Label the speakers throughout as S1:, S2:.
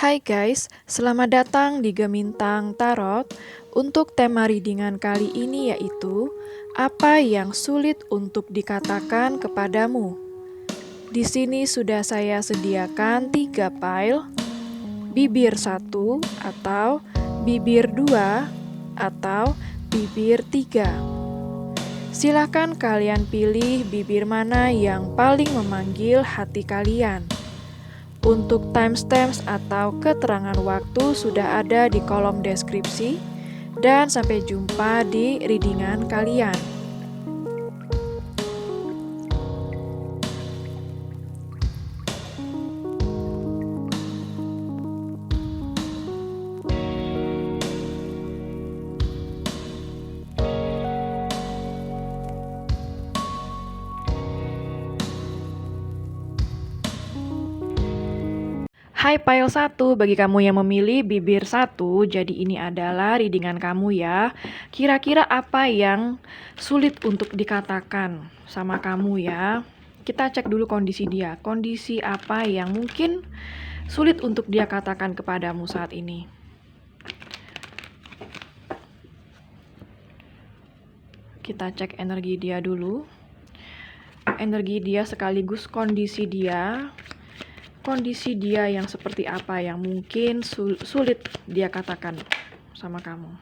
S1: Hai guys, selamat datang di Gemintang Tarot. Untuk tema readingan kali ini yaitu apa yang sulit untuk dikatakan kepadamu. Di sini sudah saya sediakan 3 pile, bibir 1 atau bibir 2 atau bibir 3. Silakan kalian pilih bibir mana yang paling memanggil hati kalian. Untuk timestamps atau keterangan waktu sudah ada di kolom deskripsi. Dan sampai jumpa di readingan kalian. Hai pile 1, bagi kamu yang memilih bibir 1, jadi ini adalah readingan kamu ya. Kira-kira apa yang sulit untuk dikatakan sama kamu ya? Kita cek dulu kondisi dia. Kondisi apa yang mungkin sulit untuk dia katakan kepadamu saat ini? Kita cek energi dia dulu. Energi dia sekaligus kondisi dia. Kondisi dia yang seperti apa yang mungkin sulit dia katakan sama kamu.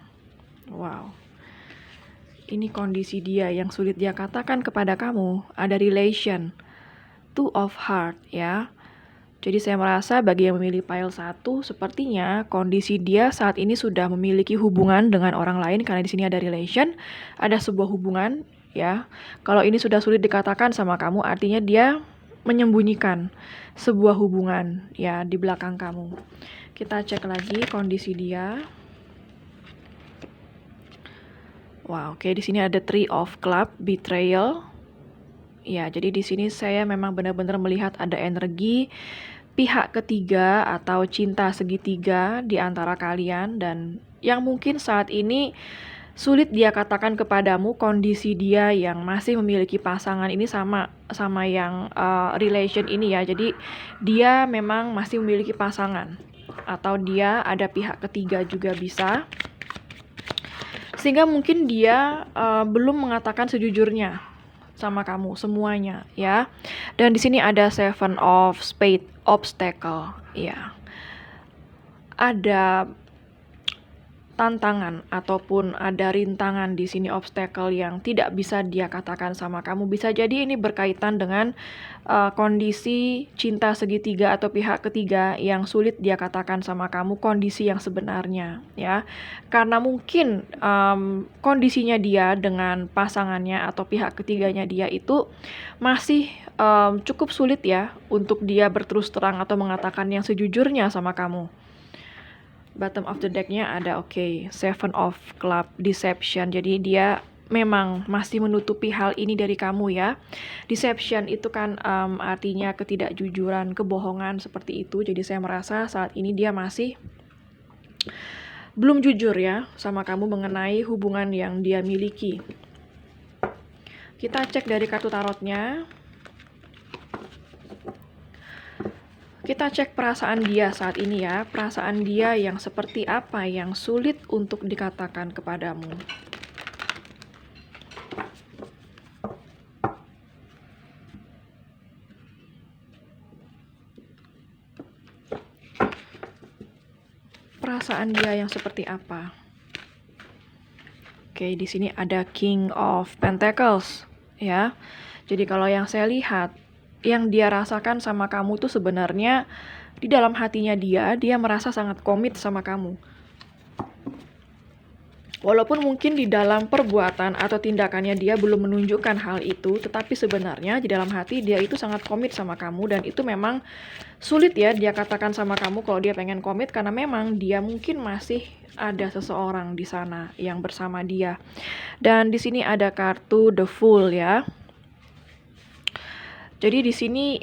S1: Wow. Ini kondisi dia yang sulit dia katakan kepada kamu. Ada relation. Two of heart ya. Jadi saya merasa bagi yang memilih pile 1 sepertinya kondisi dia saat ini sudah memiliki hubungan dengan orang lain karena di sini ada relation, ada sebuah hubungan ya. Kalau ini sudah sulit dikatakan sama kamu artinya dia menyembunyikan sebuah hubungan ya di belakang kamu. Kita cek lagi kondisi dia. Wow, oke, di sini ada Three of Club, betrayal. Ya, jadi di sini saya memang benar-benar melihat ada energi pihak ketiga atau cinta segitiga di antara kalian dan yang mungkin saat ini sulit dia katakan kepadamu kondisi dia yang masih memiliki pasangan ini sama yang relation ini ya. Jadi dia memang masih memiliki pasangan atau dia ada pihak ketiga juga bisa. Sehingga mungkin dia belum mengatakan sejujurnya sama kamu semuanya ya. Dan di sini ada Seven of Spades, obstacle ya. Ada tantangan ataupun ada rintangan di sini, obstacle yang tidak bisa dia katakan sama kamu. Bisa jadi ini berkaitan dengan kondisi cinta segitiga atau pihak ketiga yang sulit dia katakan sama kamu kondisi yang sebenarnya ya. Karena mungkin kondisinya dia dengan pasangannya atau pihak ketiganya dia itu masih cukup sulit ya untuk dia berterus terang atau mengatakan yang sejujurnya sama kamu. Bottom of the deck-nya ada Seven of Club, deception. Jadi dia memang masih menutupi hal ini dari kamu ya. Deception itu kan artinya ketidakjujuran, kebohongan seperti itu. Jadi saya merasa saat ini dia masih belum jujur ya sama kamu mengenai hubungan yang dia miliki. Kita cek dari kartu tarotnya. Kita cek perasaan dia saat ini ya. Perasaan dia yang seperti apa yang sulit untuk dikatakan kepadamu. Perasaan dia yang seperti apa? Oke, di sini ada King of Pentacles ya. Jadi kalau yang saya lihat yang dia rasakan sama kamu tuh sebenarnya di dalam hatinya dia merasa sangat komit sama kamu. Walaupun mungkin di dalam perbuatan atau tindakannya dia belum menunjukkan hal itu, tetapi sebenarnya di dalam hati dia itu sangat komit sama kamu dan itu memang sulit ya dia katakan sama kamu kalau dia pengen komit karena memang dia mungkin masih ada seseorang di sana yang bersama dia. Dan di sini ada kartu The Fool ya. Jadi di sini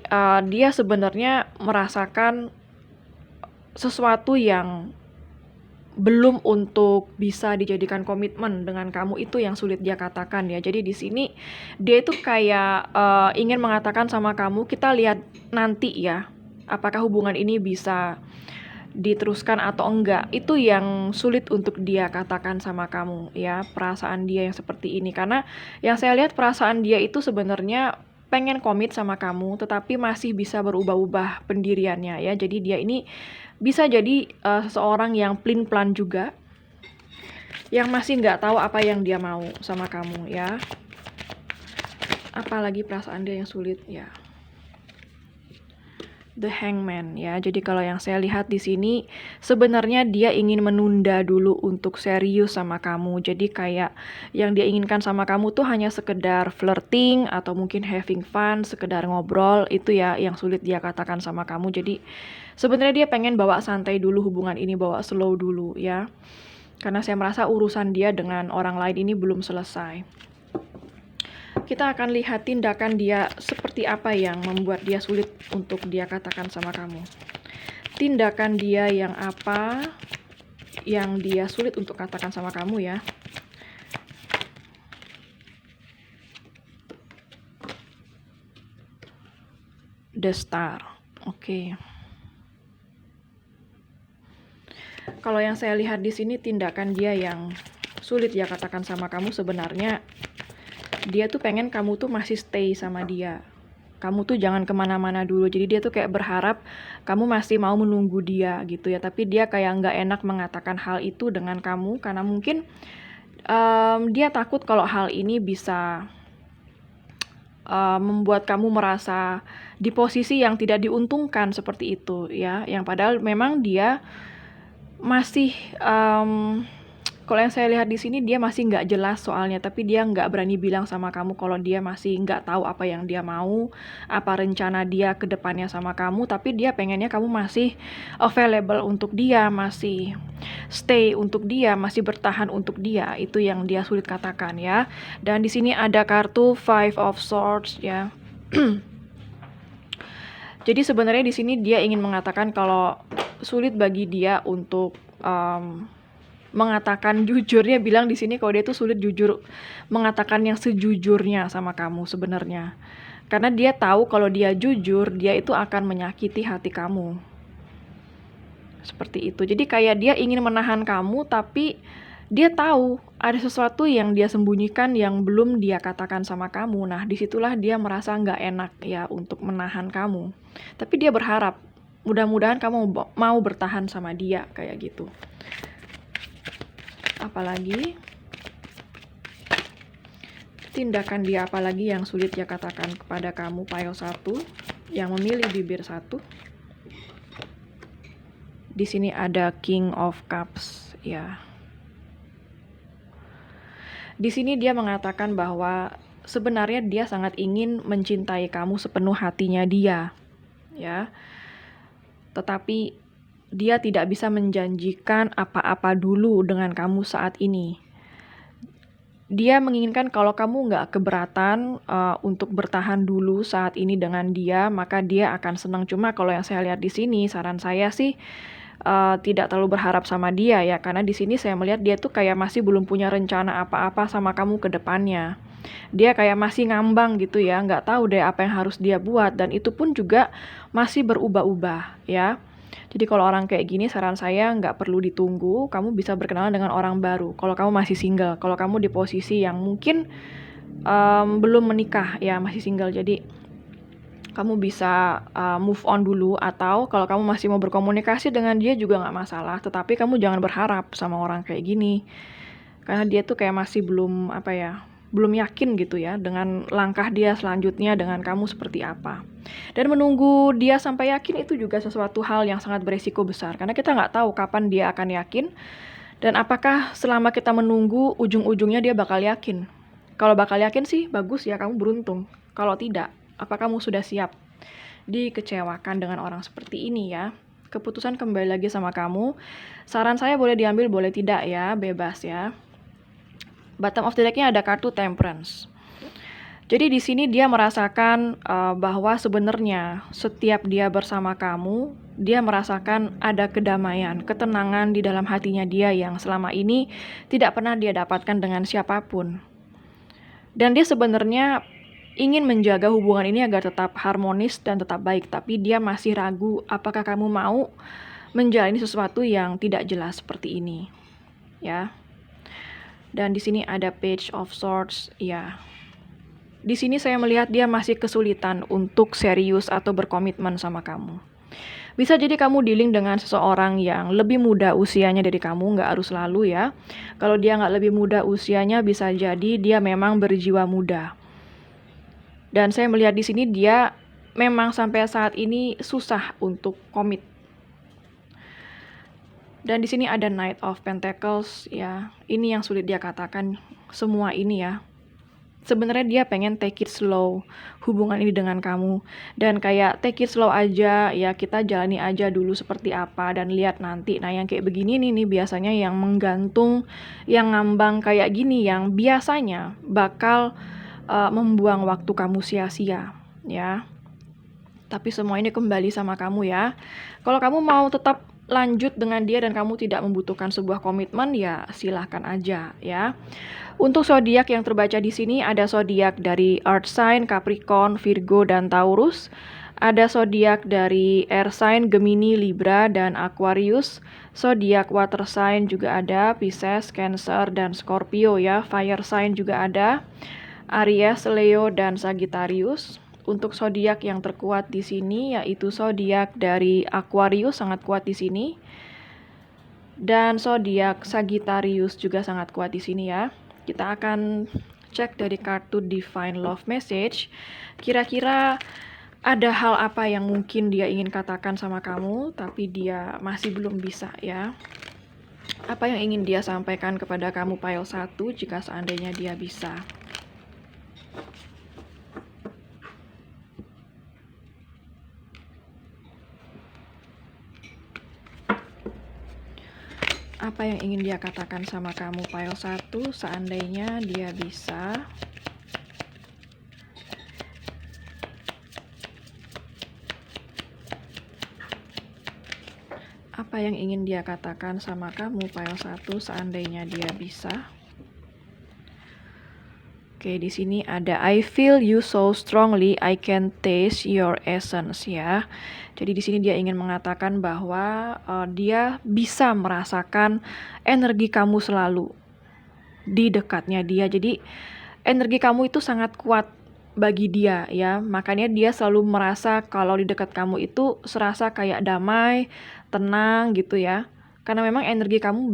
S1: dia sebenarnya merasakan sesuatu yang belum untuk bisa dijadikan komitmen dengan kamu itu yang sulit dia katakan ya. Jadi di sini dia itu kayak ingin mengatakan sama kamu, kita lihat nanti ya, apakah hubungan ini bisa diteruskan atau enggak. Itu yang sulit untuk dia katakan sama kamu ya, perasaan dia yang seperti ini. Karena yang saya lihat perasaan dia itu sebenarnya pengen komit sama kamu, tetapi masih bisa berubah-ubah pendiriannya ya. Jadi dia ini bisa jadi seseorang yang plin-plan juga, yang masih nggak tahu apa yang dia mau sama kamu ya. Apalagi perasaan dia yang sulit ya. The Hangman ya. Jadi kalau yang saya lihat di sini sebenarnya dia ingin menunda dulu untuk serius sama kamu. Jadi kayak yang dia inginkan sama kamu tuh hanya sekedar flirting atau mungkin having fun, sekedar ngobrol, itu ya yang sulit dia katakan sama kamu. Jadi sebenarnya dia pengen bawa santai dulu hubungan ini, bawa slow dulu ya. Karena saya merasa urusan dia dengan orang lain ini belum selesai. Kita akan lihat tindakan dia seperti apa yang membuat dia sulit untuk dia katakan sama kamu. Tindakan dia yang apa yang dia sulit untuk katakan sama kamu ya. The Star. Oke. Kalau yang saya lihat di sini tindakan dia yang sulit dia katakan sama kamu sebenarnya dia tuh pengen kamu tuh masih stay sama dia. Kamu tuh jangan kemana-mana dulu. Jadi dia tuh kayak berharap kamu masih mau menunggu dia gitu ya. Tapi dia kayak nggak enak mengatakan hal itu dengan kamu. Karena mungkin dia takut kalau hal ini bisa membuat kamu merasa di posisi yang tidak diuntungkan seperti itu ya. Yang padahal memang dia masih kalau yang saya lihat di sini dia masih nggak jelas soalnya, tapi dia nggak berani bilang sama kamu kalau dia masih nggak tahu apa yang dia mau, apa rencana dia ke depannya sama kamu, tapi dia pengennya kamu masih available untuk dia, masih stay untuk dia, masih bertahan untuk dia. Itu yang dia sulit katakan ya. Dan di sini ada kartu Five of Swords ya. Jadi sebenarnya di sini dia ingin mengatakan kalau sulit bagi dia untuk mengatakan jujurnya, bilang di sini kalau dia tuh sulit jujur mengatakan yang sejujurnya sama kamu sebenarnya. Karena dia tahu kalau dia jujur, dia itu akan menyakiti hati kamu. Seperti itu. Jadi kayak dia ingin menahan kamu, tapi dia tahu ada sesuatu yang dia sembunyikan yang belum dia katakan sama kamu. Nah, disitulah dia merasa nggak enak ya untuk menahan kamu. Tapi dia berharap, mudah-mudahan kamu mau bertahan sama dia, kayak gitu. Apalagi tindakan dia apalagi yang sulit dia katakan kepada kamu, pile 1 yang memilih bibir 1. Di sini ada King of Cups ya. Di sini dia mengatakan bahwa sebenarnya dia sangat ingin mencintai kamu sepenuh hatinya dia ya. Tetapi dia tidak bisa menjanjikan apa-apa dulu dengan kamu saat ini. Dia menginginkan kalau kamu nggak keberatan untuk bertahan dulu saat ini dengan dia, maka dia akan senang. Cuma kalau yang saya lihat di sini, saran saya sih tidak terlalu berharap sama dia ya, karena di sini saya melihat dia tuh kayak masih belum punya rencana apa-apa sama kamu ke depannya. Dia kayak masih ngambang gitu ya, nggak tahu deh apa yang harus dia buat, dan itu pun juga masih berubah-ubah ya. Jadi kalau orang kayak gini saran saya nggak perlu ditunggu, kamu bisa berkenalan dengan orang baru. Kalau kamu masih single, kalau kamu di posisi yang mungkin belum menikah ya, masih single, jadi kamu bisa move on dulu, atau kalau kamu masih mau berkomunikasi dengan dia juga nggak masalah. Tetapi kamu jangan berharap sama orang kayak gini, karena dia tuh kayak masih belum belum yakin gitu ya dengan langkah dia selanjutnya dengan kamu seperti apa. Dan menunggu dia sampai yakin itu juga sesuatu hal yang sangat beresiko besar, karena kita nggak tahu kapan dia akan yakin, dan apakah selama kita menunggu ujung-ujungnya dia bakal yakin. Kalau bakal yakin sih bagus ya, kamu beruntung. Kalau tidak, apa kamu sudah siap dikecewakan dengan orang seperti ini ya? Keputusan kembali lagi sama kamu. Saran saya boleh diambil, boleh tidak ya, bebas ya. Bottom of the deck-nya ada kartu Temperance. Jadi di sini dia merasakan bahwa sebenarnya setiap dia bersama kamu, dia merasakan ada kedamaian, ketenangan di dalam hatinya dia yang selama ini tidak pernah dia dapatkan dengan siapapun. Dan dia sebenarnya ingin menjaga hubungan ini agar tetap harmonis dan tetap baik, tapi dia masih ragu apakah kamu mau menjalani sesuatu yang tidak jelas seperti ini, ya. Dan di sini ada Page of Swords, ya. Di sini saya melihat dia masih kesulitan untuk serius atau berkomitmen sama kamu. Bisa jadi kamu dealing dengan seseorang yang lebih muda usianya dari kamu, nggak harus selalu ya. Kalau dia nggak lebih muda usianya, bisa jadi dia memang berjiwa muda. Dan saya melihat di sini dia memang sampai saat ini susah untuk komit. Dan di sini ada Knight of Pentacles, ya. Ini yang sulit dia katakan semua ini ya. Sebenarnya dia pengen take it slow hubungan ini dengan kamu, dan kayak take it slow aja ya, kita jalani aja dulu seperti apa dan lihat nanti. Nah yang kayak begini nih biasanya yang menggantung, yang ngambang kayak gini yang biasanya bakal membuang waktu kamu sia-sia ya. Tapi semua ini kembali sama kamu ya. Kalau kamu mau tetap lanjut dengan dia dan kamu tidak membutuhkan sebuah komitmen, ya silahkan aja ya. Untuk zodiak yang terbaca di sini ada zodiak dari Earth sign, Capricorn, Virgo, dan Taurus. Ada zodiak dari Air sign, Gemini, Libra, dan Aquarius. Zodiak water sign juga ada Pisces, Cancer, dan Scorpio ya. Fire sign juga ada Aries, Leo, dan Sagittarius. Untuk zodiak yang terkuat di sini yaitu zodiak dari Aquarius, sangat kuat di sini. Dan zodiak Sagittarius juga sangat kuat di sini ya. Kita akan cek dari kartu Divine Love Message. Kira-kira ada hal apa yang mungkin dia ingin katakan sama kamu, tapi dia masih belum bisa ya. Apa yang ingin dia sampaikan kepada kamu pile 1 jika seandainya dia bisa. Apa yang ingin dia katakan sama kamu pile 1 seandainya dia bisa. Apa yang ingin dia katakan sama kamu pile 1 seandainya dia bisa. Oke, di sini ada I feel you so strongly, I can taste your essence ya. Jadi di sini dia ingin mengatakan bahwa dia bisa merasakan energi kamu selalu di dekatnya dia. Jadi energi kamu itu sangat kuat bagi dia ya. Makanya dia selalu merasa kalau di dekat kamu itu serasa kayak damai, tenang gitu ya. Karena memang energi kamu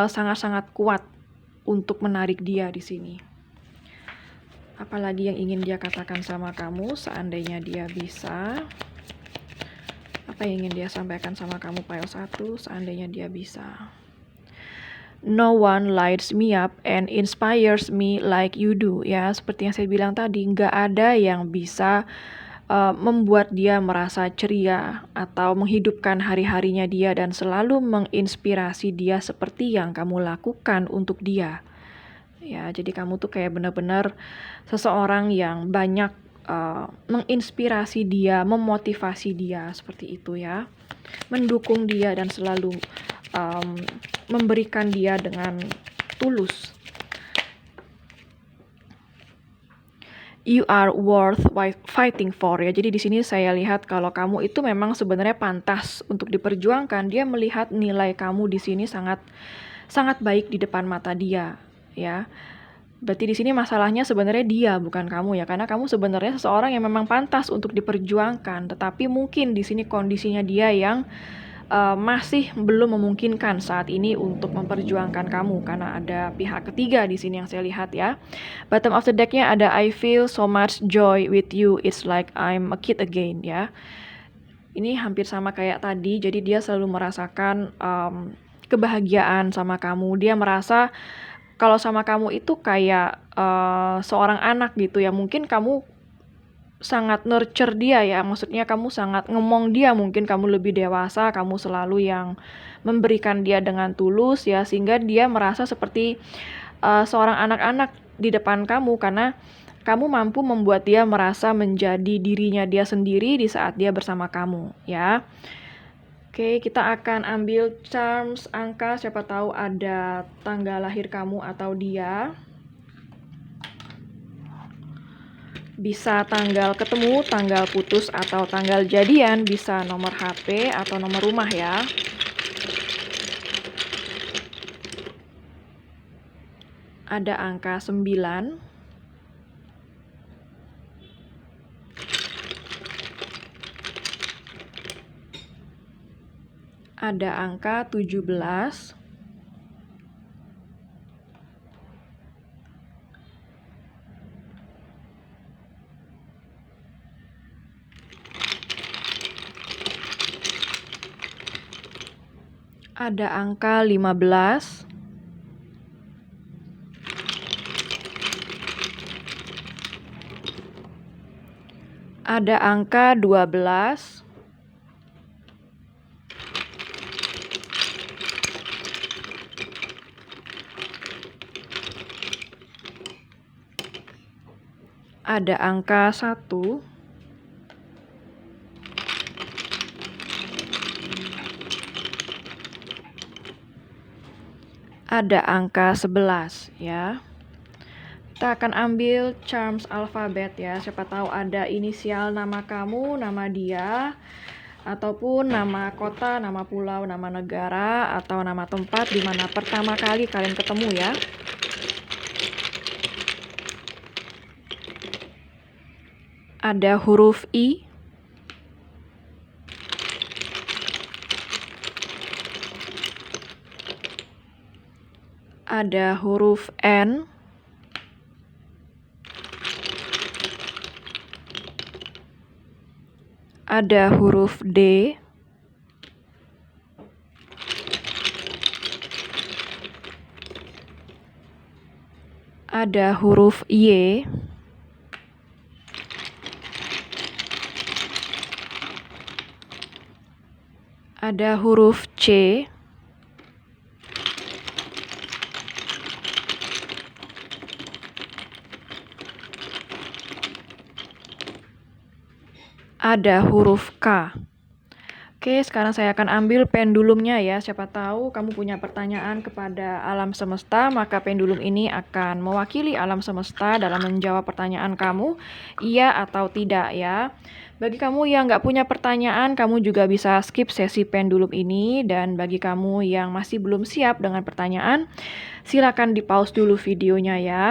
S1: sangat-sangat kuat untuk menarik dia di sini. Apalagi yang ingin dia katakan sama kamu seandainya dia bisa. Apa yang ingin dia sampaikan sama kamu pile 1 seandainya dia bisa. No one lights me up and inspires me like you do ya. Seperti yang saya bilang tadi, nggak ada yang bisa membuat dia merasa ceria atau menghidupkan hari-harinya dia dan selalu menginspirasi dia seperti yang kamu lakukan untuk dia. Ya, jadi kamu tuh kayak benar-benar seseorang yang banyak menginspirasi dia, memotivasi dia seperti itu ya. Mendukung dia dan selalu memberikan dia dengan tulus. You are worth fighting for ya. Jadi di sini saya lihat kalau kamu itu memang sebenarnya pantas untuk diperjuangkan. Dia melihat nilai kamu di sini sangat baik di depan mata dia. Ya, berarti di sini masalahnya sebenarnya dia bukan kamu ya, karena kamu sebenarnya seseorang yang memang pantas untuk diperjuangkan, tetapi mungkin di sini kondisinya dia yang masih belum memungkinkan saat ini untuk memperjuangkan kamu karena ada pihak ketiga di sini yang saya lihat ya. Bottom of the deck-nya ada I feel so much joy with you, it's like I'm a kid again ya. Ini hampir sama kayak tadi, jadi dia selalu merasakan kebahagiaan sama kamu. Dia merasa kalau sama kamu itu kayak seorang anak gitu ya. Mungkin kamu sangat nurture dia ya. Maksudnya kamu sangat ngemong dia. Mungkin kamu lebih dewasa. Kamu selalu yang memberikan dia dengan tulus ya. Sehingga dia merasa seperti seorang anak-anak di depan kamu. Karena kamu mampu membuat dia merasa menjadi dirinya dia sendiri di saat dia bersama kamu ya. Oke, kita akan ambil charms angka, siapa tahu ada tanggal lahir kamu atau dia. Bisa tanggal ketemu, tanggal putus, atau tanggal jadian, bisa nomor HP atau nomor rumah ya. ada angka 9, ada angka 17, ada angka 15, ada angka 12, ada angka 1, ada angka 11 ya. Kita akan ambil charms alfabet ya. Siapa tahu ada inisial nama kamu, nama dia, ataupun nama kota, nama pulau, nama negara, atau nama tempat di mana pertama kali kalian ketemu ya. Ada huruf I, ada huruf N, ada huruf D, ada huruf Y, ada huruf C, ada huruf K. Oke, sekarang saya akan ambil pendulumnya ya. Siapa tahu kamu punya pertanyaan kepada alam semesta, maka pendulum ini akan mewakili alam semesta dalam menjawab pertanyaan kamu, iya atau tidak ya. Bagi kamu yang nggak punya pertanyaan, kamu juga bisa skip sesi pendulum ini. Dan bagi kamu yang masih belum siap dengan pertanyaan, silakan di-pause dulu videonya ya.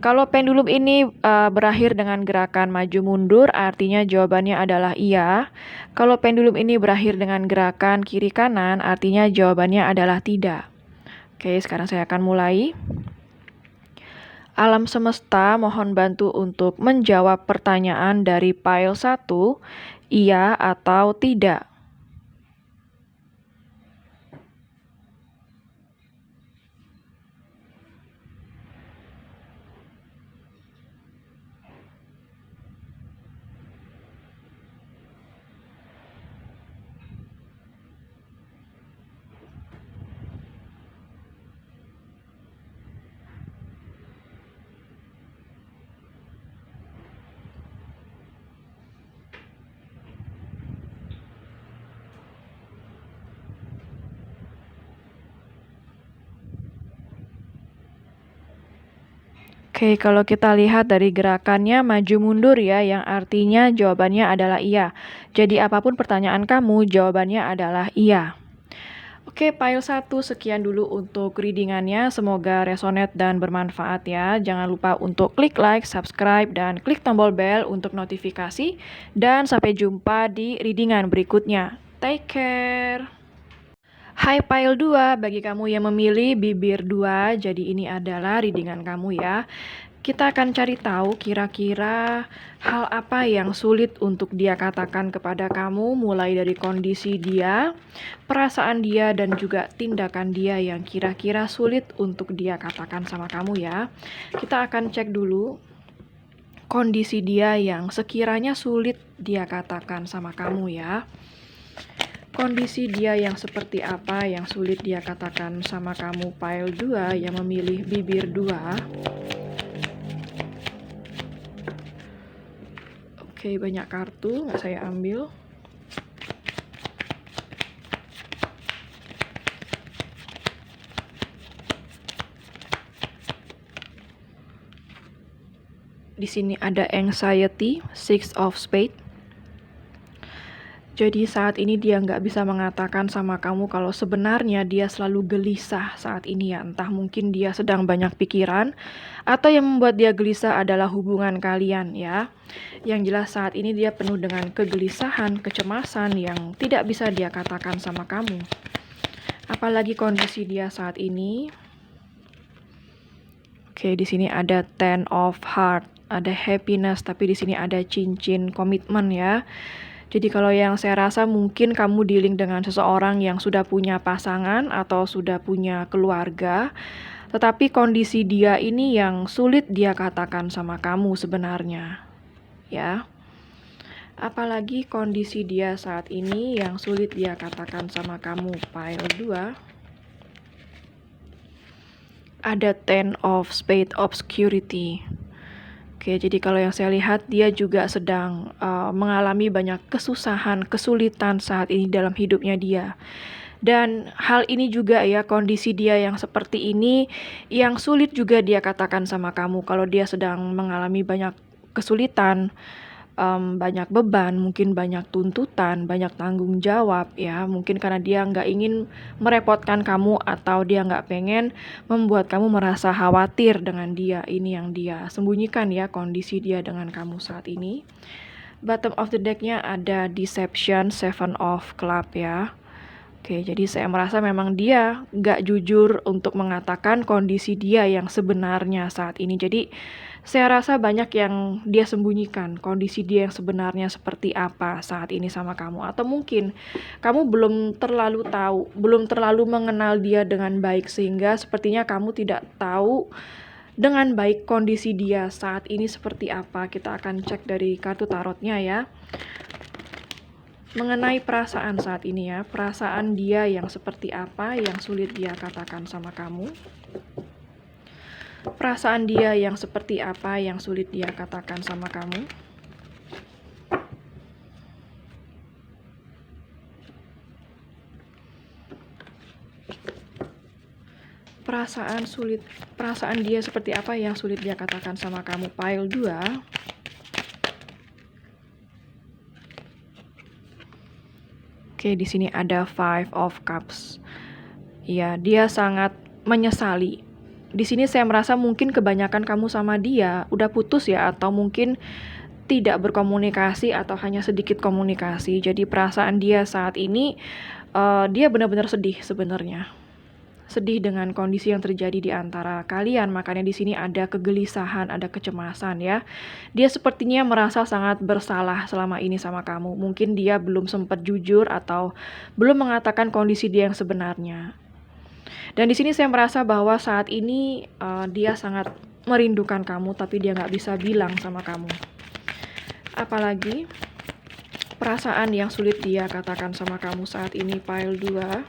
S1: Kalau pendulum ini berakhir dengan gerakan maju mundur, artinya jawabannya adalah iya. Kalau pendulum ini berakhir dengan gerakan kiri kanan, artinya jawabannya adalah tidak. Oke, sekarang saya akan mulai. Alam semesta mohon bantu untuk menjawab pertanyaan dari file 1, iya atau tidak. Oke, kalau kita lihat dari gerakannya maju mundur ya, yang artinya jawabannya adalah iya. Jadi apapun pertanyaan kamu, jawabannya adalah iya. Oke, file 1 sekian dulu untuk readingannya. Semoga resonate dan bermanfaat ya. Jangan lupa untuk klik like, subscribe, dan klik tombol bell untuk notifikasi. Dan sampai jumpa di readingan berikutnya. Take care! Hai file 2, bagi kamu yang memilih bibir 2, jadi ini adalah readingan kamu ya. Kita akan cari tahu kira-kira hal apa yang sulit untuk dia katakan kepada kamu, mulai dari kondisi dia, perasaan dia, dan juga tindakan dia yang kira-kira sulit untuk dia katakan sama kamu ya. Kita akan cek dulu kondisi dia yang sekiranya sulit dia katakan sama kamu ya. Kondisi dia yang seperti apa yang sulit dia katakan sama kamu file 2 yang memilih bibir 2. Oke, banyak kartu, nggak saya ambil. Di sini ada anxiety, 6 of spades. Jadi saat ini dia nggak bisa mengatakan sama kamu kalau sebenarnya dia selalu gelisah saat ini ya. Entah mungkin dia sedang banyak pikiran, atau yang membuat dia gelisah adalah hubungan kalian ya. Yang jelas saat ini dia penuh dengan kegelisahan, kecemasan yang tidak bisa dia katakan sama kamu. Apalagi kondisi dia saat ini. Oke, di sini ada Ten of Heart, ada happiness, tapi di sini ada cincin komitmen ya. Jadi kalau yang saya rasa mungkin kamu dealing dengan seseorang yang sudah punya pasangan atau sudah punya keluarga, tetapi kondisi dia ini yang sulit dia katakan sama kamu sebenarnya, ya. Apalagi kondisi dia saat ini yang sulit dia katakan sama kamu, pile 2. Ada Ten of Spades Obscurity. Oke, jadi kalau yang saya lihat dia juga sedang mengalami banyak kesusahan, kesulitan saat ini dalam hidupnya dia. Dan hal ini juga ya, kondisi dia yang seperti ini yang sulit juga dia katakan sama kamu kalau dia sedang mengalami banyak kesulitan, banyak beban, mungkin banyak tuntutan, banyak tanggung jawab ya. Mungkin karena dia nggak ingin merepotkan kamu atau dia nggak pengen membuat kamu merasa khawatir dengan dia. Ini yang dia sembunyikan ya, kondisi dia dengan kamu saat ini. Bottom of the deck-nya ada Deception, Seven of Club ya. Oke, jadi saya merasa memang dia nggak jujur untuk mengatakan kondisi dia yang sebenarnya saat ini. Jadi saya rasa banyak yang dia sembunyikan, kondisi dia yang sebenarnya seperti apa saat ini sama kamu. Atau mungkin kamu belum terlalu tahu, belum terlalu mengenal dia dengan baik, sehingga sepertinya kamu tidak tahu dengan baik kondisi dia saat ini seperti apa. Kita akan cek dari kartu tarotnya ya. Mengenai perasaan saat ini ya, perasaan dia yang seperti apa yang sulit dia katakan sama kamu. Perasaan dia yang seperti apa yang sulit dia katakan sama kamu. Perasaan dia seperti apa yang sulit dia katakan sama kamu, pile 2. Oke, di sini ada Five of Cups. Ya, dia sangat menyesali. Di sini saya merasa mungkin kebanyakan kamu sama dia udah putus ya, atau mungkin tidak berkomunikasi atau hanya sedikit komunikasi. Jadi perasaan dia saat ini dia benar-benar sedih sebenarnya. Sedih dengan kondisi yang terjadi di antara kalian, makanya di sini ada kegelisahan, ada kecemasan ya. Dia sepertinya merasa sangat bersalah selama ini sama kamu. Mungkin dia belum sempat jujur atau belum mengatakan kondisi dia yang sebenarnya. Dan di sini saya merasa bahwa saat ini dia sangat merindukan kamu, tapi dia nggak bisa bilang sama kamu. Apalagi perasaan yang sulit dia katakan sama kamu saat ini, pile 2.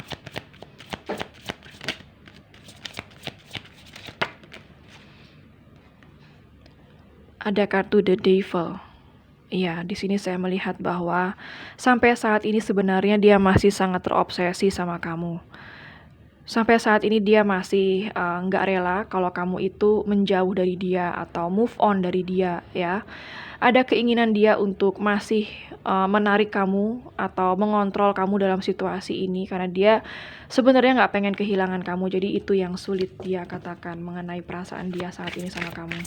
S1: Ada kartu The Devil. Iya, di sini saya melihat bahwa sampai saat ini sebenarnya dia masih sangat terobsesi sama kamu. Sampai saat ini dia masih nggak rela kalau kamu itu menjauh dari dia atau move on dari dia ya. Ada keinginan dia untuk masih menarik kamu atau mengontrol kamu dalam situasi ini karena dia sebenarnya nggak pengen kehilangan kamu. Jadi itu yang sulit dia katakan mengenai perasaan dia saat ini sama kamu.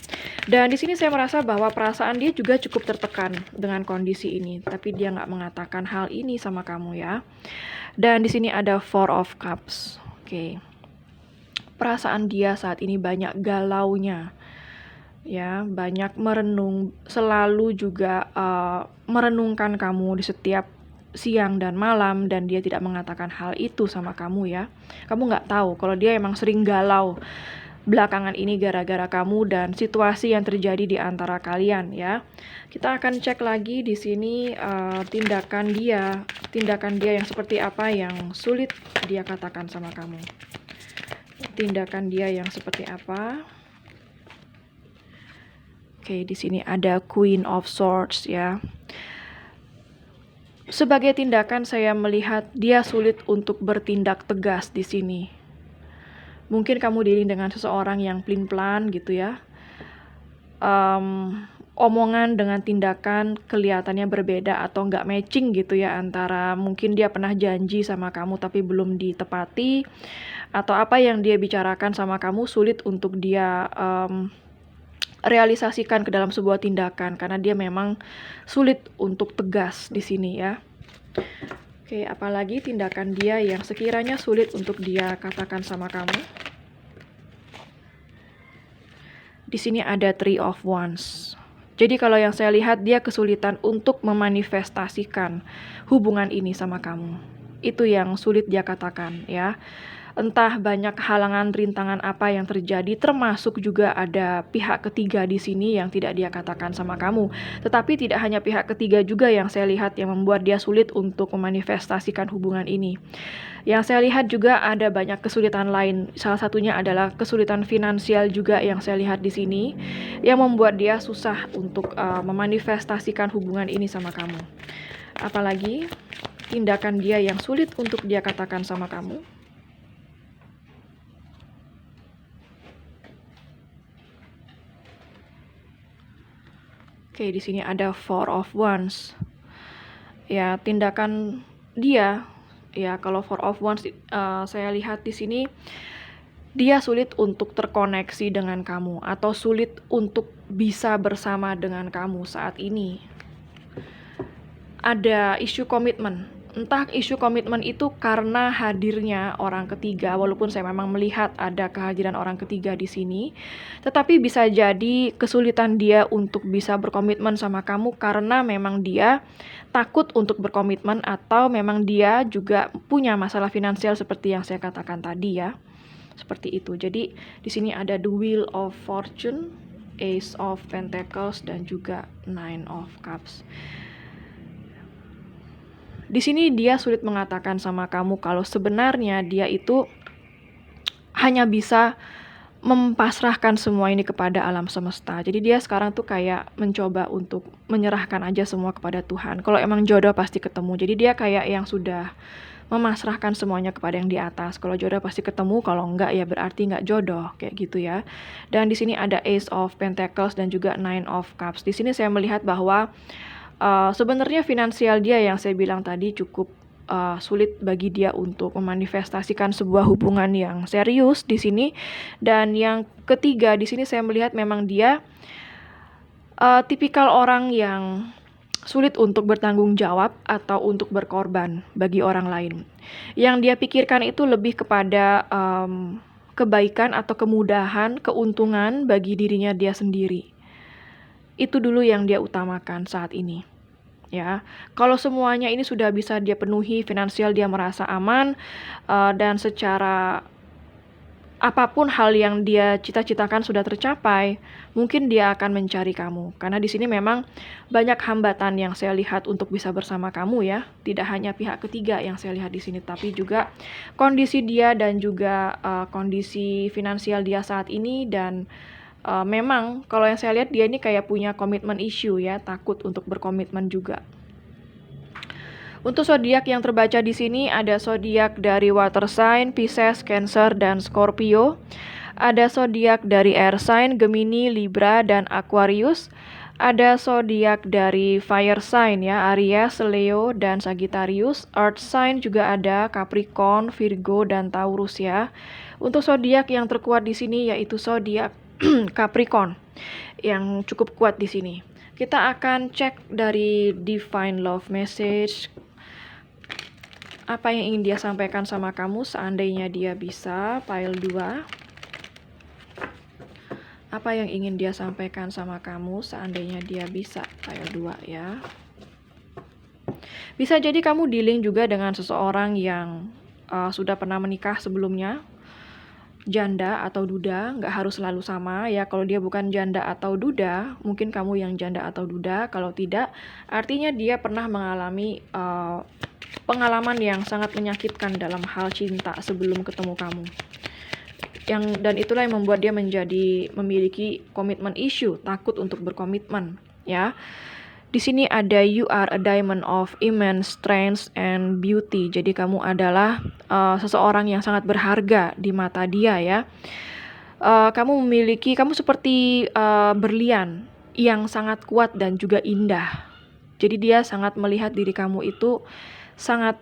S1: Dan di sini saya merasa bahwa perasaan dia juga cukup tertekan dengan kondisi ini, tapi dia nggak mengatakan hal ini sama kamu ya. Dan di sini ada Four of Cups. Oke. Perasaan dia saat ini banyak galaunya. Ya, banyak merenung, selalu juga merenungkan kamu di setiap siang dan malam, dan dia tidak mengatakan hal itu sama kamu ya. Kamu nggak tahu kalau dia emang sering galau belakangan ini gara-gara kamu dan situasi yang terjadi di antara kalian ya. Kita akan cek lagi di sini tindakan dia yang seperti apa yang sulit dia katakan sama kamu. Tindakan dia yang seperti apa? Oke, di sini ada Queen of Swords ya. Sebagai tindakan saya melihat dia sulit untuk bertindak tegas di sini. Mungkin kamu dealing dengan seseorang yang pelin-pelan gitu ya. omongan dengan tindakan kelihatannya berbeda atau nggak matching gitu ya, antara mungkin dia pernah janji sama kamu tapi belum ditepati, atau apa yang dia bicarakan sama kamu sulit untuk dia realisasikan ke dalam sebuah tindakan, karena dia memang sulit untuk tegas di sini ya. Oke, apalagi tindakan dia yang sekiranya sulit untuk dia katakan sama kamu. Di sini ada Three of Wands. Jadi kalau yang saya lihat, dia kesulitan untuk memanifestasikan hubungan ini sama kamu. Itu yang sulit dia katakan ya. Entah banyak halangan, rintangan apa yang terjadi, termasuk juga ada pihak ketiga di sini yang tidak dia katakan sama kamu. Tetapi tidak hanya pihak ketiga juga yang saya lihat yang membuat dia sulit untuk memanifestasikan hubungan ini. Yang saya lihat juga ada banyak kesulitan lain. Salah satunya adalah kesulitan finansial juga yang saya lihat di sini, yang membuat dia susah untuk memanifestasikan hubungan ini sama kamu. Apalagi tindakan dia yang sulit untuk dia katakan sama kamu. Oke, di sini ada Four of Wands. Ya, tindakan dia, ya kalau Four of Wands saya lihat di sini dia sulit untuk terkoneksi dengan kamu atau sulit untuk bisa bersama dengan kamu saat ini. Ada isu komitmen. Entah isu komitmen itu karena hadirnya orang ketiga, walaupun saya memang melihat ada kehadiran orang ketiga di sini, tetapi bisa jadi kesulitan dia untuk bisa berkomitmen sama kamu karena memang dia takut untuk berkomitmen, atau memang dia juga punya masalah finansial seperti yang saya katakan tadi ya. Seperti itu. Jadi di sini ada the Wheel of Fortune, Ace of Pentacles, dan juga Nine of Cups. Di sini dia sulit mengatakan sama kamu kalau sebenarnya dia itu hanya bisa mempasrahkan semua ini kepada alam semesta. Jadi dia sekarang tuh kayak mencoba untuk menyerahkan aja semua kepada Tuhan. Kalau emang jodoh pasti ketemu. Jadi dia kayak yang sudah memasrahkan semuanya kepada yang di atas. Kalau jodoh pasti ketemu, kalau enggak ya berarti enggak jodoh, kayak gitu ya. Dan di sini ada Ace of Pentacles dan juga Nine of Cups. Di sini saya melihat bahwa sebenarnya finansial dia yang saya bilang tadi cukup sulit bagi dia untuk memanifestasikan sebuah hubungan yang serius di sini. Dan yang ketiga di sini saya melihat memang dia tipikal orang yang sulit untuk bertanggung jawab atau untuk berkorban bagi orang lain. Yang dia pikirkan itu lebih kepada kebaikan atau kemudahan, keuntungan bagi dirinya dia sendiri. Itu dulu yang dia utamakan saat ini. Ya, kalau semuanya ini sudah bisa dia penuhi, finansial dia merasa aman, dan secara apapun hal yang dia cita-citakan sudah tercapai, mungkin dia akan mencari kamu. Karena di sini memang banyak hambatan yang saya lihat untuk bisa bersama kamu ya. Tidak hanya pihak ketiga yang saya lihat di sini, tapi juga kondisi dia dan juga kondisi finansial dia saat ini. Dan memang kalau yang saya lihat dia ini kayak punya komitmen issue ya, takut untuk berkomitmen juga. Untuk zodiak yang terbaca di sini ada zodiak dari water sign, Pisces, Cancer, dan Scorpio. Ada zodiak dari air sign, Gemini, Libra, dan Aquarius. Ada zodiak dari fire sign ya, Aries, Leo, dan Sagittarius. Earth sign juga ada Capricorn, Virgo, dan Taurus ya. Untuk zodiak yang terkuat di sini yaitu zodiak Capricorn yang cukup kuat di sini. Kita akan cek dari Divine Love Message, apa yang ingin dia sampaikan sama kamu seandainya dia bisa. Pile 2. Apa yang ingin dia sampaikan sama kamu seandainya dia bisa. Pile 2 ya. Bisa jadi kamu dealing juga dengan seseorang yang sudah pernah menikah sebelumnya, janda atau duda, nggak harus selalu sama ya. Kalau dia bukan janda atau duda, mungkin kamu yang janda atau duda. Kalau tidak, artinya dia pernah mengalami pengalaman yang sangat menyakitkan dalam hal cinta sebelum ketemu kamu. Dan itulah yang membuat dia memiliki komitmen issue, takut untuk berkomitmen ya. Di sini ada you are a diamond of immense strength and beauty. Jadi kamu adalah seseorang yang sangat berharga di mata dia ya. Kamu seperti berlian yang sangat kuat dan juga indah. Jadi dia sangat melihat diri kamu itu sangat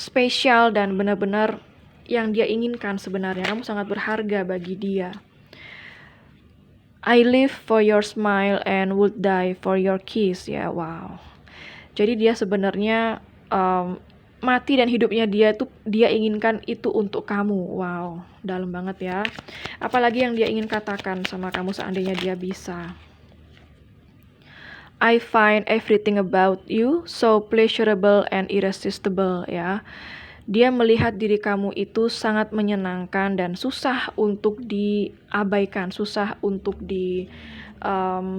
S1: spesial dan benar-benar yang dia inginkan sebenarnya. Kamu sangat berharga bagi dia. I live for your smile and would die for your kiss. Ya, wow. Jadi dia sebenarnya mati dan hidupnya dia inginkan itu untuk kamu. Wow, dalam banget ya. Apalagi yang dia ingin katakan sama kamu seandainya dia bisa. I find everything about you so pleasurable and irresistible, ya. Dia melihat diri kamu itu sangat menyenangkan dan susah untuk diabaikan, susah untuk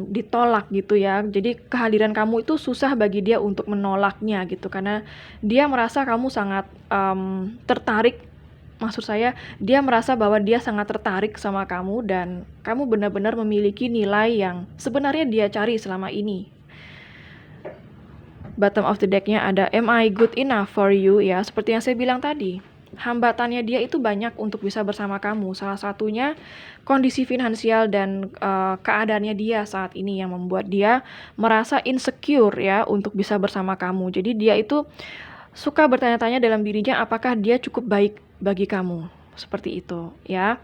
S1: ditolak gitu ya. Jadi kehadiran kamu itu susah bagi dia untuk menolaknya gitu, karena dia merasa kamu sangat tertarik. Maksud saya, dia merasa bahwa dia sangat tertarik sama kamu dan kamu benar-benar memiliki nilai yang sebenarnya dia cari selama ini. Bottom of the deck-nya ada am I good enough for you, ya. Seperti yang saya bilang tadi, hambatannya dia itu banyak untuk bisa bersama kamu. Salah satunya kondisi finansial dan keadaannya dia saat ini yang membuat dia merasa insecure ya untuk bisa bersama kamu. Jadi dia itu suka bertanya-tanya dalam dirinya apakah dia cukup baik bagi kamu. Seperti itu ya.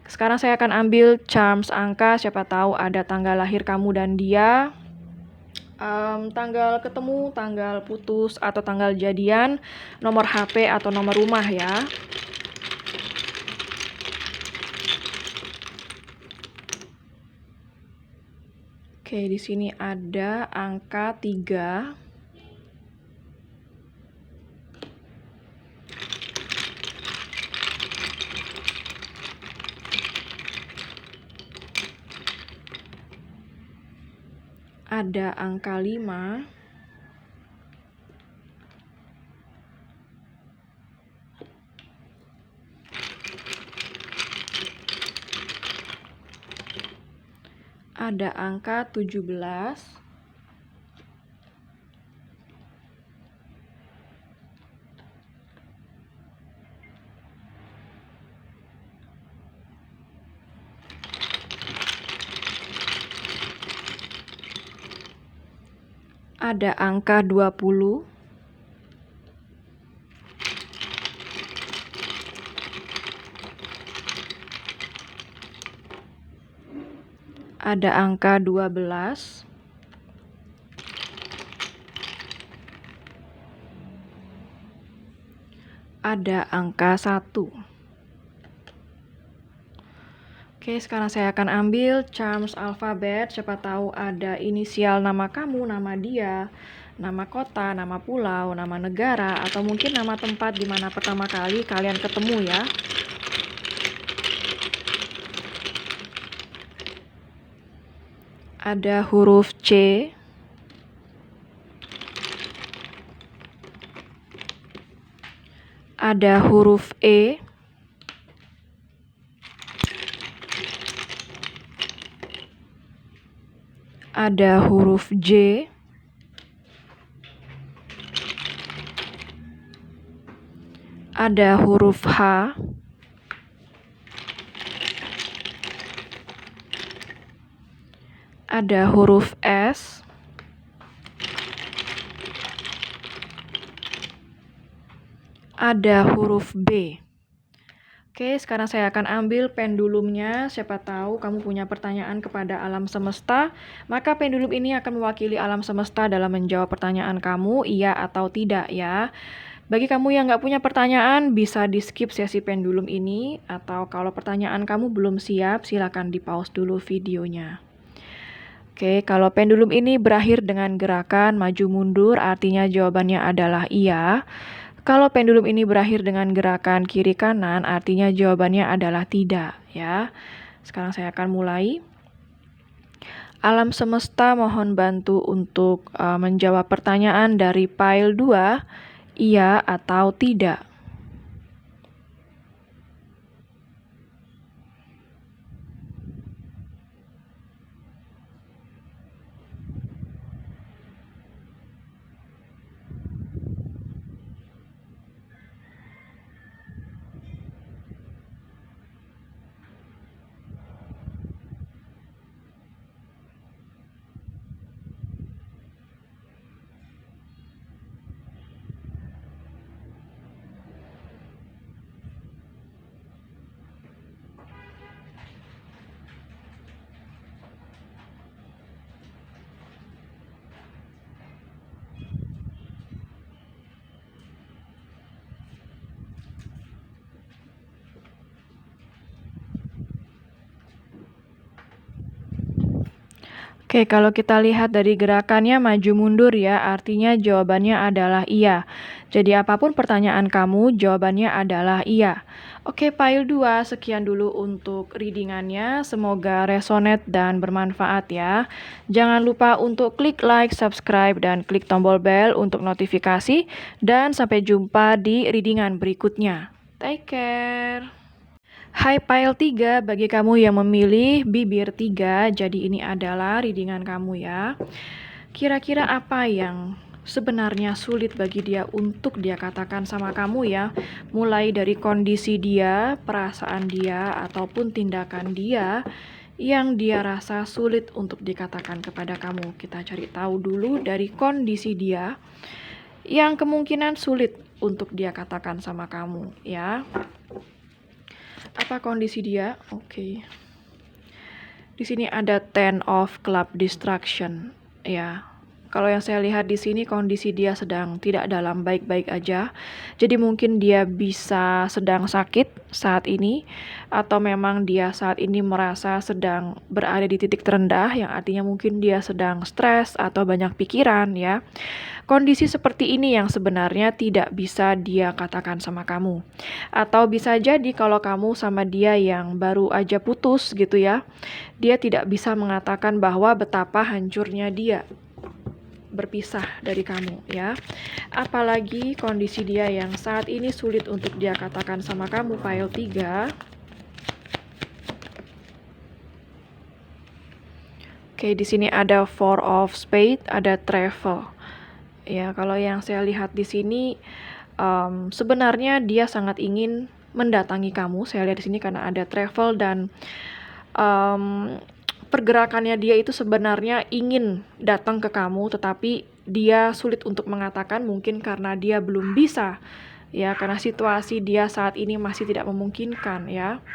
S1: Sekarang saya akan ambil charms angka, siapa tahu ada tanggal lahir kamu dan dia, tanggal ketemu, tanggal putus, atau tanggal jadian, nomor HP atau nomor rumah ya. Oke, di sini ada angka 3. Ada angka 5. Ada angka 17. Ada angka 20. Ada angka 12. Ada angka 1. Oke, sekarang saya akan ambil charms alfabet. Siapa tahu ada inisial nama kamu, nama dia, nama kota, nama pulau, nama negara, atau mungkin nama tempat di mana pertama kali kalian ketemu ya. Ada huruf C. Ada huruf E. Ada huruf J. Ada huruf H. Ada huruf S. Ada huruf B. Oke, sekarang saya akan ambil pendulumnya. Siapa tahu kamu punya pertanyaan kepada alam semesta, maka pendulum ini akan mewakili alam semesta dalam menjawab pertanyaan kamu, iya atau tidak ya. Bagi kamu yang nggak punya pertanyaan, bisa di-skip sesi pendulum ini, atau kalau pertanyaan kamu belum siap, silakan di-pause dulu videonya. Oke, kalau pendulum ini berakhir dengan gerakan maju mundur, artinya jawabannya adalah iya. Kalau pendulum ini berakhir dengan gerakan kiri kanan, artinya jawabannya adalah tidak, ya. Sekarang saya akan mulai. Alam semesta mohon bantu untuk menjawab pertanyaan dari pile 2, iya atau tidak. Oke, kalau kita lihat dari gerakannya maju mundur ya, artinya jawabannya adalah iya. Jadi apapun pertanyaan kamu, jawabannya adalah iya. Oke, pile 2, sekian dulu untuk readingannya. Semoga resonate dan bermanfaat ya. Jangan lupa untuk klik like, subscribe, dan klik tombol bell untuk notifikasi. Dan sampai jumpa di readingan berikutnya. Take care. Hai pile 3, bagi kamu yang memilih bibir 3, jadi ini adalah readingan kamu ya. Kira-kira apa yang sebenarnya sulit bagi dia untuk dia katakan sama kamu ya? Mulai dari kondisi dia, perasaan dia, ataupun tindakan dia yang dia rasa sulit untuk dikatakan kepada kamu. Kita cari tahu dulu dari kondisi dia yang kemungkinan sulit untuk dia katakan sama kamu ya. Apa kondisi dia? Oke. Di sini ada Ten of Club Distraction, ya. Kalau yang saya lihat di sini kondisi dia sedang tidak dalam baik-baik aja. Jadi mungkin dia bisa sedang sakit saat ini, atau memang dia saat ini merasa sedang berada di titik terendah, yang artinya mungkin dia sedang stres atau banyak pikiran ya. Kondisi seperti ini yang sebenarnya tidak bisa dia katakan sama kamu. Atau bisa jadi kalau kamu sama dia yang baru aja putus gitu ya, dia tidak bisa mengatakan bahwa betapa hancurnya dia berpisah dari kamu ya. Apalagi kondisi dia yang saat ini sulit untuk dia katakan sama kamu, pile 3. Oke, di sini ada Four of Spades, ada travel. Ya, kalau yang saya lihat di sini sebenarnya dia sangat ingin mendatangi kamu. Saya lihat di sini karena ada travel dan pergerakannya dia itu sebenarnya ingin datang ke kamu, tetapi dia sulit untuk mengatakan, mungkin karena dia belum bisa ya, karena situasi dia saat ini masih tidak memungkinkan ya.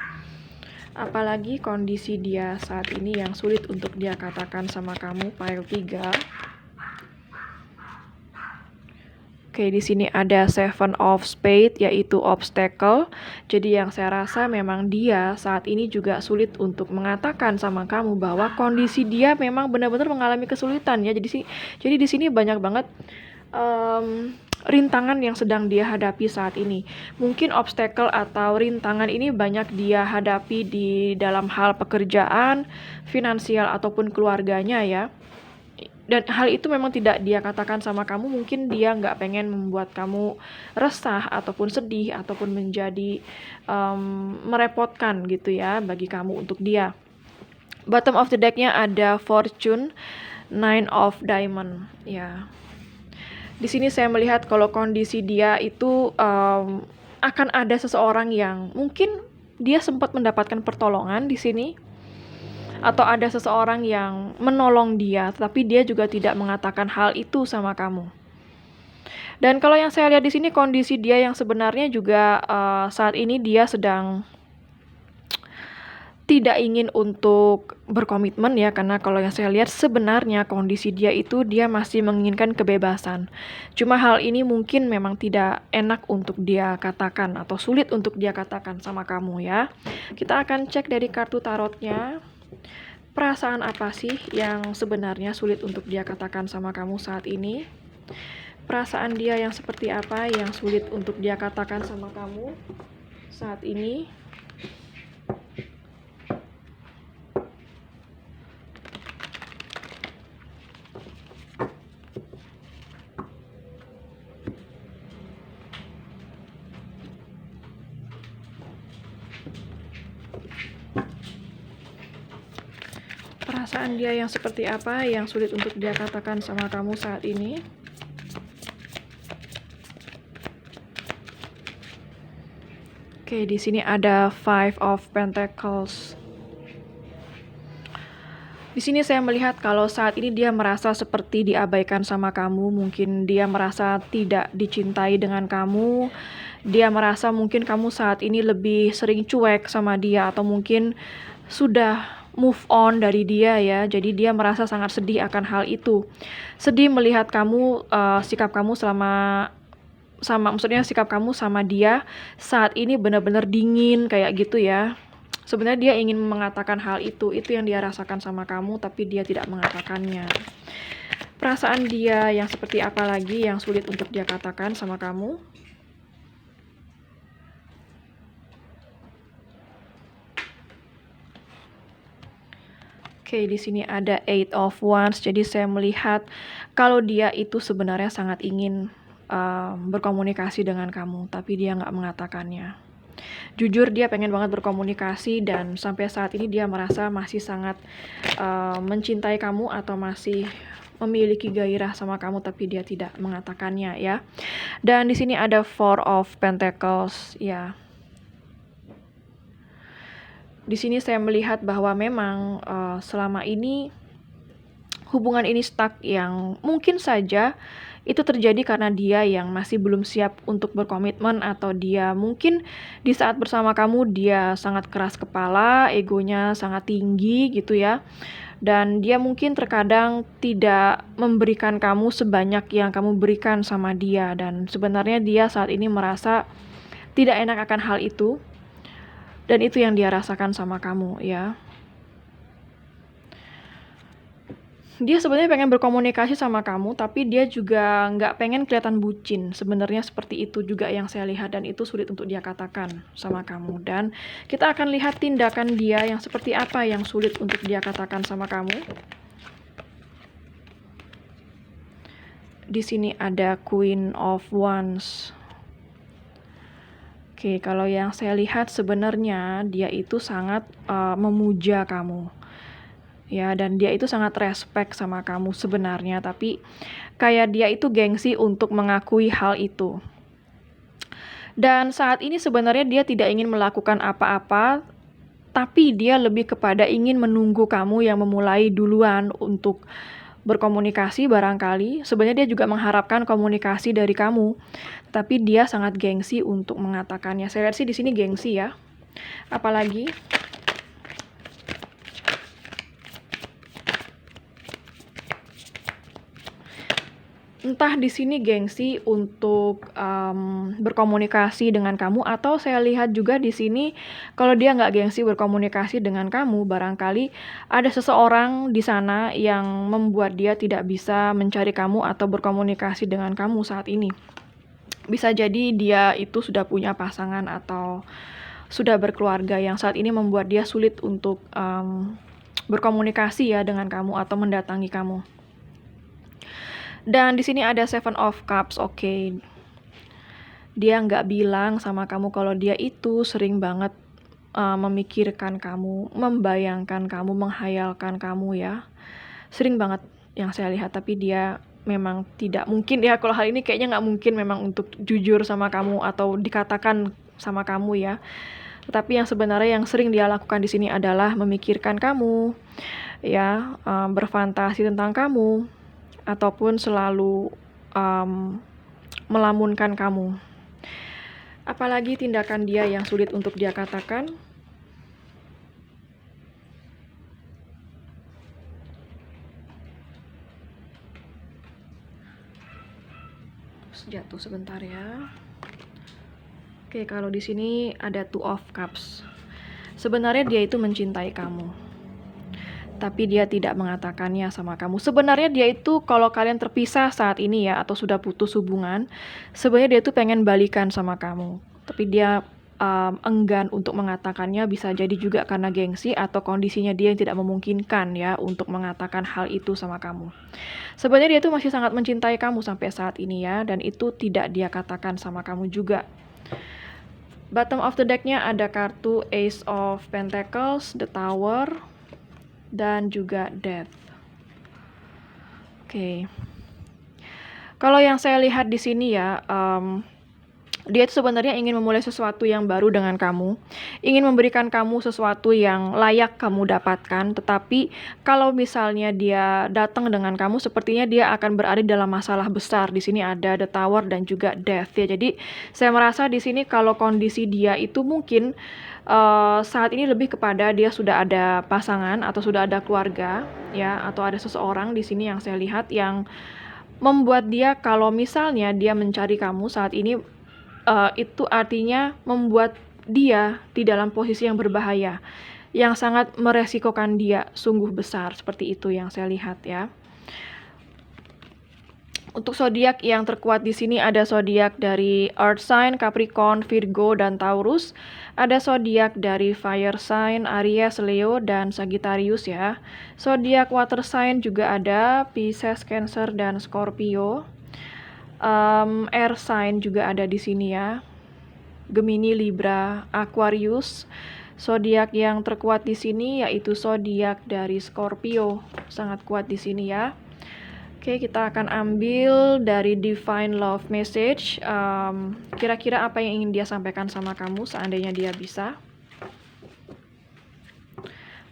S1: Apalagi kondisi dia saat ini yang sulit untuk dia katakan sama kamu, pile 3. Oke, di sini ada Seven of Spades, yaitu obstacle. Jadi yang saya rasa memang dia saat ini juga sulit untuk mengatakan sama kamu bahwa kondisi dia memang benar-benar mengalami kesulitan ya. Jadi di sini banyak banget rintangan yang sedang dia hadapi saat ini. Mungkin obstacle atau rintangan ini banyak dia hadapi di dalam hal pekerjaan, finansial ataupun keluarganya ya. Dan hal itu memang tidak dia katakan sama kamu, mungkin dia nggak pengen membuat kamu resah ataupun sedih ataupun menjadi merepotkan gitu ya bagi kamu untuk dia. Bottom of the deck-nya ada Fortune, Nine of Diamond ya. Di sini saya melihat kalau kondisi dia itu akan ada seseorang yang mungkin dia sempat mendapatkan pertolongan di sini, atau ada seseorang yang menolong dia, tapi dia juga tidak mengatakan hal itu sama kamu. Dan kalau yang saya lihat di sini kondisi dia yang sebenarnya juga saat ini dia sedang tidak ingin untuk berkomitmen ya, karena kalau yang saya lihat sebenarnya kondisi dia itu dia masih menginginkan kebebasan. Cuma hal ini mungkin memang tidak enak untuk dia katakan atau sulit untuk dia katakan sama kamu ya. Kita akan cek dari kartu tarotnya. Perasaan apa sih yang sebenarnya sulit untuk dia katakan sama kamu saat ini? Perasaan dia yang seperti apa yang sulit untuk dia katakan sama kamu saat ini? Perasaan dia yang seperti apa yang sulit untuk dia katakan sama kamu saat ini? Oke, di sini ada Five of Pentacles. Di sini saya melihat kalau saat ini dia merasa seperti diabaikan sama kamu, mungkin dia merasa tidak dicintai dengan kamu. Dia merasa mungkin kamu saat ini lebih sering cuek sama dia, atau mungkin sudah move on dari dia ya. Jadi dia merasa sangat sedih akan hal itu. Sedih melihat kamu, sikap kamu sikap kamu sama dia saat ini benar-benar dingin kayak gitu ya. Sebenarnya dia ingin mengatakan hal itu yang dia rasakan sama kamu, tapi dia tidak mengatakannya. Perasaan dia yang seperti apa lagi yang sulit untuk dia katakan sama kamu? Oke, di sini ada Eight of Wands. Jadi saya melihat kalau dia itu sebenarnya sangat ingin berkomunikasi dengan kamu, tapi dia nggak mengatakannya. Jujur dia pengen banget berkomunikasi dan sampai saat ini dia merasa masih sangat mencintai kamu atau masih memiliki gairah sama kamu, tapi dia tidak mengatakannya ya. Dan di sini ada Four of Pentacles ya. Di sini saya melihat bahwa memang selama ini hubungan ini stuck, yang mungkin saja itu terjadi karena dia yang masih belum siap untuk berkomitmen, atau dia mungkin di saat bersama kamu dia sangat keras kepala, egonya sangat tinggi gitu ya. Dan dia mungkin terkadang tidak memberikan kamu sebanyak yang kamu berikan sama dia, dan sebenarnya dia saat ini merasa tidak enak akan hal itu. Dan itu yang dia rasakan sama kamu ya. Dia sebenarnya pengen berkomunikasi sama kamu, tapi dia juga nggak pengen kelihatan bucin. Sebenarnya seperti itu juga yang saya lihat, dan itu sulit untuk dia katakan sama kamu. Dan kita akan lihat tindakan dia yang seperti apa yang sulit untuk dia katakan sama kamu. Di sini ada Queen of Wands. Oke, kalau yang saya lihat sebenarnya dia itu sangat memuja kamu. Ya, dan dia itu sangat respect sama kamu sebenarnya, tapi kayak dia itu gengsi untuk mengakui hal itu. Dan saat ini sebenarnya dia tidak ingin melakukan apa-apa, tapi dia lebih kepada ingin menunggu kamu yang memulai duluan untuk berkomunikasi barangkali. Sebenarnya dia juga mengharapkan komunikasi dari kamu, tapi dia sangat gengsi untuk mengatakannya. Saya lihat sih di sini gengsi ya. Apalagi entah di sini gengsi untuk berkomunikasi dengan kamu, atau saya lihat juga di sini kalau dia nggak gengsi berkomunikasi dengan kamu, barangkali ada seseorang di sana yang membuat dia tidak bisa mencari kamu atau berkomunikasi dengan kamu saat ini. Bisa jadi dia itu sudah punya pasangan atau sudah berkeluarga yang saat ini membuat dia sulit untuk berkomunikasi ya dengan kamu atau mendatangi kamu. Dan di sini ada Seven of Cups. Oke. Dia nggak bilang sama kamu kalau dia itu sering banget memikirkan kamu, membayangkan kamu, menghayalkan kamu ya. Sering banget yang saya lihat, tapi dia memang tidak mungkin ya, kalau hal ini kayaknya nggak mungkin memang untuk jujur sama kamu atau dikatakan sama kamu ya. Tetapi yang sebenarnya yang sering dia lakukan di sini adalah memikirkan kamu ya, berfantasi tentang kamu, ataupun selalu melamunkan kamu. Apalagi tindakan dia yang sulit untuk dia katakan. Jatuh sebentar ya. Oke, kalau di sini ada Two of Cups. Sebenarnya dia itu mencintai kamu, tapi dia tidak mengatakannya sama kamu. Sebenarnya dia itu kalau kalian terpisah saat ini ya, atau sudah putus hubungan, sebenarnya dia itu pengen balikan sama kamu, tapi dia enggan untuk mengatakannya. Bisa jadi juga karena gengsi atau kondisinya dia yang tidak memungkinkan ya untuk mengatakan hal itu sama kamu. Sebenarnya dia itu masih sangat mencintai kamu sampai saat ini ya, dan itu tidak dia katakan sama kamu juga. Bottom of the deck-nya ada kartu Ace of Pentacles, The Tower, dan juga Death. Oke. Kalau yang saya lihat di sini ya, dia itu sebenarnya ingin memulai sesuatu yang baru dengan kamu, ingin memberikan kamu sesuatu yang layak kamu dapatkan. Tetapi kalau misalnya dia datang dengan kamu, sepertinya dia akan berada dalam masalah besar. Di sini ada The Tower dan juga Death ya. Jadi saya merasa di sini kalau kondisi dia itu mungkin saat ini lebih kepada dia sudah ada pasangan atau sudah ada keluarga ya, atau ada seseorang di sini yang saya lihat yang membuat dia kalau misalnya dia mencari kamu saat ini, itu artinya membuat dia di dalam posisi yang berbahaya, yang sangat meresikokan dia sungguh besar. Seperti itu yang saya lihat ya. Untuk zodiak yang terkuat di sini ada zodiak dari Earth sign, Capricorn, Virgo, dan Taurus. Ada zodiak dari Fire sign, Aries, Leo, dan Sagittarius ya. Zodiak Water sign juga ada Pisces, Cancer, dan Scorpio. Air sign juga ada di sini ya. Gemini, Libra, Aquarius. Zodiak yang terkuat di sini yaitu zodiak dari Scorpio. Sangat kuat di sini ya. Oke, kita akan ambil dari Divine Love Message. Kira-kira apa yang ingin dia sampaikan sama kamu seandainya dia bisa?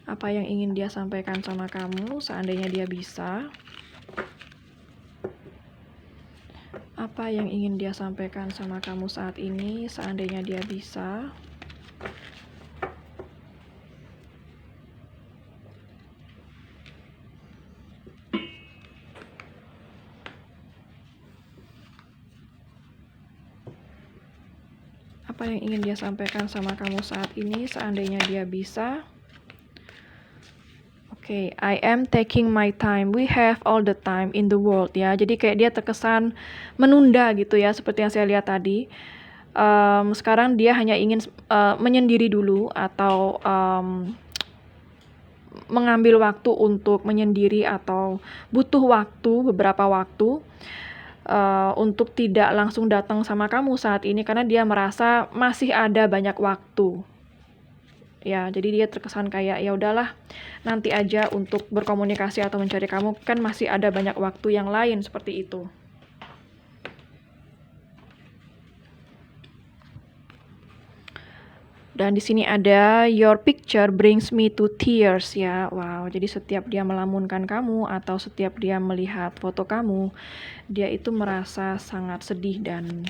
S1: Apa yang ingin dia sampaikan sama kamu seandainya dia bisa? Apa yang ingin dia sampaikan sama kamu saat ini seandainya dia bisa? Apa yang ingin dia sampaikan sama kamu saat ini seandainya dia bisa? Oke, I am taking my time. We have all the time in the world ya. Jadi kayak dia terkesan menunda gitu ya, seperti yang saya lihat tadi. Sekarang dia hanya ingin menyendiri dulu atau mengambil waktu untuk menyendiri atau butuh waktu, beberapa waktu. Untuk tidak langsung datang sama kamu saat ini karena dia merasa masih ada banyak waktu. Ya, jadi dia terkesan kayak ya udahlah, nanti aja untuk berkomunikasi atau mencari kamu, kan masih ada banyak waktu yang lain seperti itu. Dan di sini ada your picture brings me to tears ya. Wow, jadi setiap dia melamunkan kamu atau setiap dia melihat foto kamu, dia itu merasa sangat sedih dan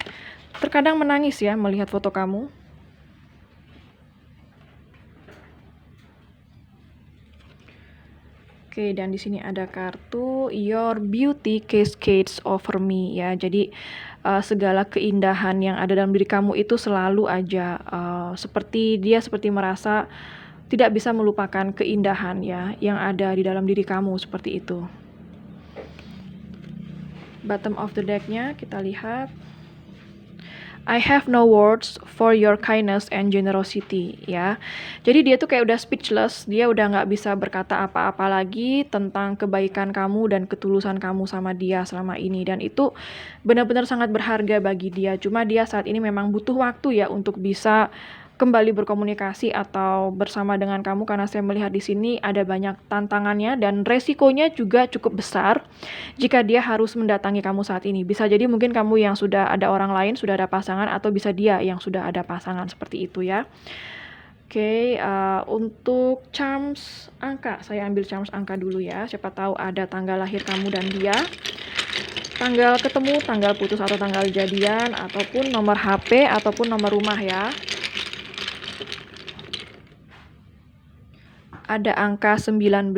S1: terkadang menangis ya melihat foto kamu. Oke, dan di sini ada kartu your beauty cascades over me ya. Jadi segala keindahan yang ada dalam diri kamu itu selalu aja seperti merasa tidak bisa melupakan keindahan ya yang ada di dalam diri kamu seperti itu. Bottom of the deck-nya kita lihat. I have no words for your kindness and generosity ya. Jadi dia tuh kayak udah speechless, dia udah nggak bisa berkata apa-apa lagi tentang kebaikan kamu dan ketulusan kamu sama dia selama ini, dan itu benar-benar sangat berharga bagi dia. Cuma dia saat ini memang butuh waktu ya untuk bisa kembali berkomunikasi atau bersama dengan kamu karena saya melihat di sini ada banyak tantangannya dan resikonya juga cukup besar jika dia harus mendatangi kamu saat ini. Bisa jadi mungkin kamu yang sudah ada orang lain, sudah ada pasangan, atau bisa dia yang sudah ada pasangan seperti itu ya. Oke, untuk charms angka, saya ambil charms angka dulu ya. Siapa tahu ada tanggal lahir kamu dan dia, tanggal ketemu, tanggal putus atau tanggal jadian, ataupun nomor HP ataupun nomor rumah ya. Ada angka 19,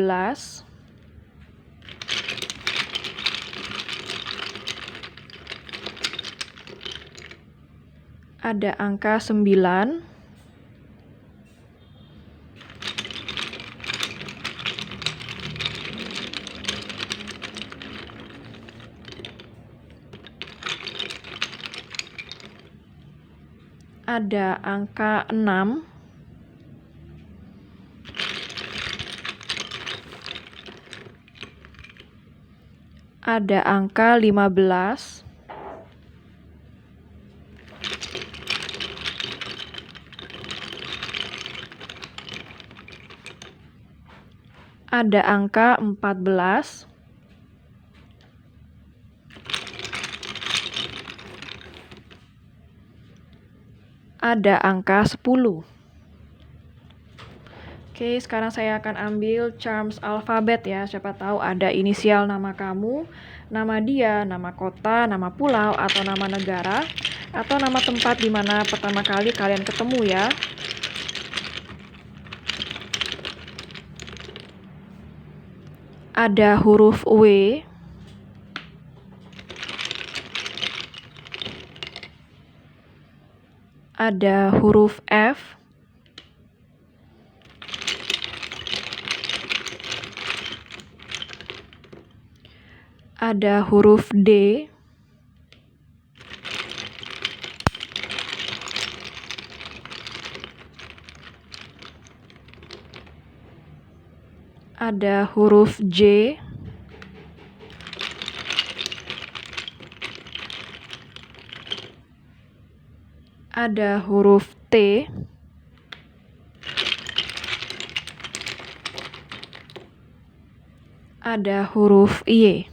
S1: ada angka 9, ada angka 6, ada angka 15, ada angka 14, ada angka 10. Oke, sekarang saya akan ambil charms alfabet ya. Siapa tahu ada inisial nama kamu, nama dia, nama kota, nama pulau, atau nama negara, atau nama tempat di mana pertama kali kalian ketemu ya. Ada huruf W, ada huruf F, ada huruf D, ada huruf J, ada huruf T, ada huruf Y.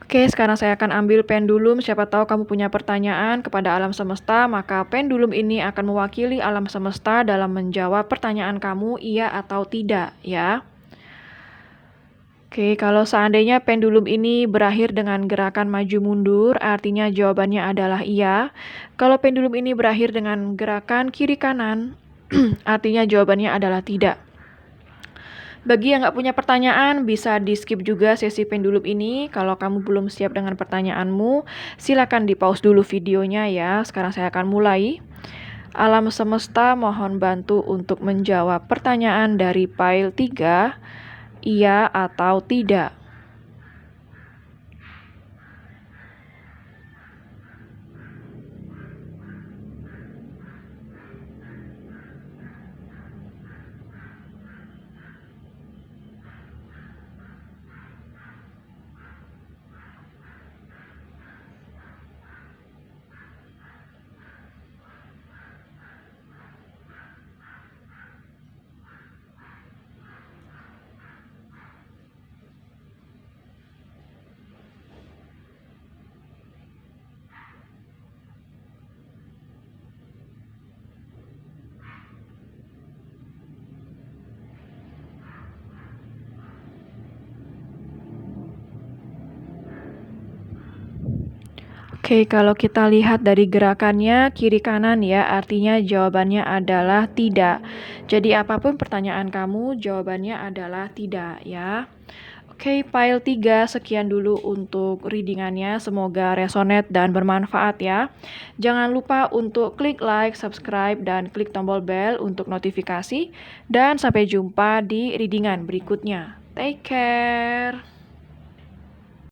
S1: Oke, sekarang saya akan ambil pendulum. Siapa tahu kamu punya pertanyaan kepada alam semesta, maka pendulum ini akan mewakili alam semesta dalam menjawab pertanyaan kamu, iya atau tidak, ya. Oke, kalau seandainya pendulum ini berakhir dengan gerakan maju mundur, artinya jawabannya adalah iya. Kalau pendulum ini berakhir dengan gerakan kiri kanan, artinya jawabannya adalah tidak. Bagi yang nggak punya pertanyaan, bisa di-skip juga sesi pendulum ini. Kalau kamu belum siap dengan pertanyaanmu, silakan di-pause dulu videonya ya. Sekarang saya akan mulai. Alam semesta mohon bantu untuk menjawab pertanyaan dari file 3, iya atau tidak. Oke, kalau kita lihat dari gerakannya kiri kanan ya, artinya jawabannya adalah tidak. Jadi apapun pertanyaan kamu, jawabannya adalah tidak ya. Oke, file 3 sekian dulu untuk readingannya. Semoga resonate dan bermanfaat ya. Jangan lupa untuk klik like, subscribe, dan klik tombol bell untuk notifikasi. Dan sampai jumpa di readingan berikutnya. Take care.